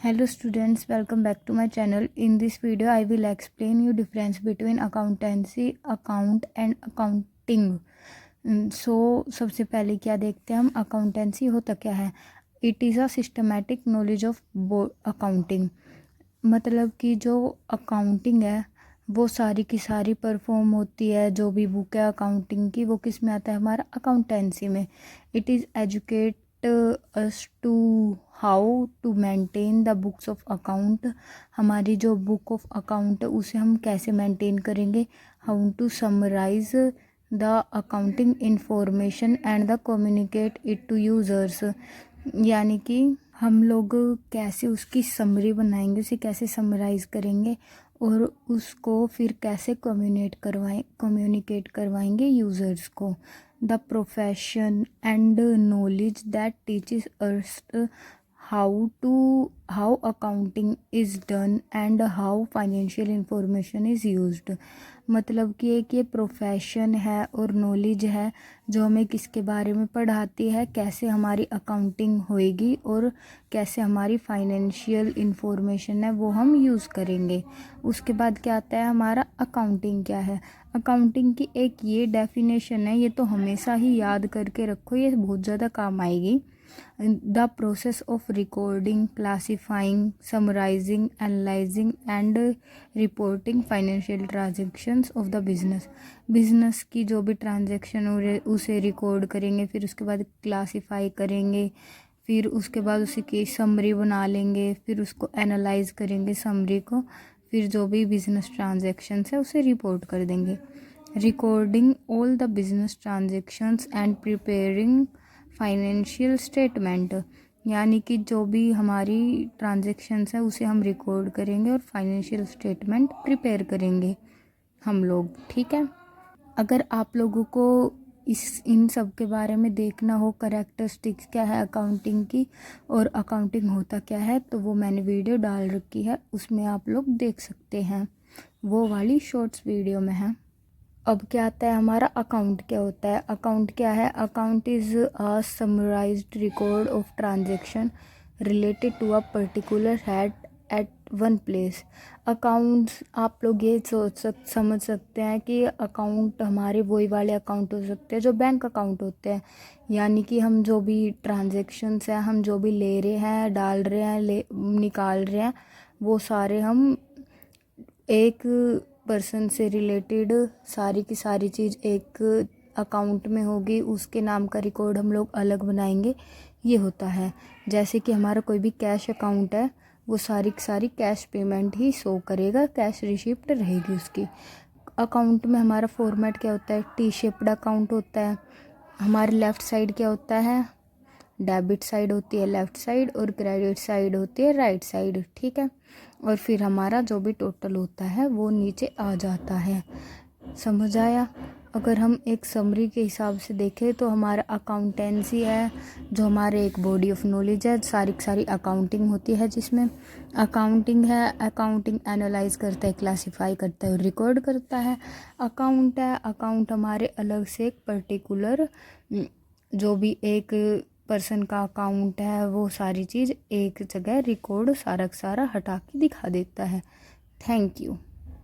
Hello students, welcome back to my channel. In this video I will explain you difference between accountancy, account and accounting. सबसे पहले क्या देखते हैं हम, accountancy होता क्या है। It is a systematic knowledge of accounting. मतलब कि जो अकाउंटिंग है वो सारी की सारी परफॉर्म होती है। जो भी बुक है अकाउंटिंग की वो किस में आता है, हमारा अकाउंटेंसी में। It is educate us to how to maintain the books of account. हमारी जो बुक ऑफ अकाउंट है उसे हम कैसे मेंटेन करेंगे। How to summarise the accounting information and the communicate it to users. यानी कि हम लोग कैसे उसकी समरी बनाएंगे, उसे कैसे समराइज़ करेंगे और उसको फिर कैसे कम्युनिकेट करवाएंगे यूज़र्स को। The profession and knowledge that teaches us how accounting is done and how financial information is used। मतलब कि एक ये प्रोफेशन है और नॉलेज है जो हमें किसके बारे में पढ़ाती है, कैसे हमारी अकाउंटिंग होएगी और कैसे हमारी फाइनेंशियल इंफॉर्मेशन है वो हम यूज़ करेंगे। उसके बाद क्या आता है हमारा अकाउंटिंग क्या है। अकाउंटिंग की एक ये डेफिनेशन है, ये तो हमेशा ही याद करके रखो, ये बहुत ज़्यादा काम आएगी। The process of recording, classifying, summarising, analysing and reporting financial transactions of the business की जो भी ट्रांजेक्शन हो रहे उसे रिकॉर्ड करेंगे, फिर उसके बाद क्लासीफाई करेंगे, फिर उसके बाद उसी की समरी बना लेंगे, फिर उसको एनालाइज करेंगे समरी को, फिर जो भी बिजनेस ट्रांजेक्शन्स है उसे रिपोर्ट कर देंगे। Recording all the business transactions and preparing financial statement. यानी कि जो भी हमारी ट्रांजेक्शन्स है उसे हम रिकॉर्ड करेंगे और फाइनेंशियल स्टेटमेंट प्रिपेयर करेंगे हम लोग, ठीक है। अगर आप लोगों को इन सब के बारे में देखना हो, करेक्टरिस्टिक्स क्या है अकाउंटिंग की और अकाउंटिंग होता क्या है, तो वो मैंने वीडियो डाल रखी है, उसमें आप लोग देख सकते हैं, वो वाली शॉर्ट्स वीडियो में है। अब क्या आता है हमारा अकाउंट क्या होता है। अकाउंट क्या है, account is a summarised record of transaction related to a particular head at one place. Accounts आप लोग ये समझ सकते हैं कि अकाउंट हमारे वही वाले अकाउंट हो सकते हैं जो बैंक अकाउंट होते हैं। यानी कि हम जो भी ट्रांजेक्शन्स हैं, हम जो भी ले रहे हैं, डाल रहे हैं, निकाल रहे हैं, वो सारे हम एक पर्सन से रिलेटेड सारी की सारी चीज़ एक अकाउंट में होगी, उसके नाम का रिकॉर्ड हम लोग अलग बनाएंगे, ये होता है। जैसे कि हमारा कोई भी कैश अकाउंट है, वो सारी की सारी कैश पेमेंट ही शो करेगा, कैश रिसिप्ट रहेगी उसकी। अकाउंट में हमारा फॉर्मेट क्या होता है, टी शेप्ड अकाउंट होता है। हमारे लेफ़्ट साइड क्या होता है, डेबिट साइड होती है लेफ़्ट साइड और क्रेडिट साइड होती है राइट साइड, ठीक है। और फिर हमारा जो भी टोटल होता है वो नीचे आ जाता है। समझ आया। अगर हम एक समरी के हिसाब से देखें तो हमारा अकाउंटेंसी है जो हमारे एक बॉडी ऑफ नॉलेज है, सारी सारी अकाउंटिंग होती है जिसमें अकाउंटिंग है। अकाउंटिंग एनालाइज करता है, क्लासीफाई करता है और रिकॉर्ड करता है। अकाउंट है, अकाउंट हमारे अलग से एक पर्टिकुलर जो भी एक पर्सन का अकाउंट है वो सारी चीज़ एक जगह रिकॉर्ड सारा सारा हटा के दिखा देता है। Thank you.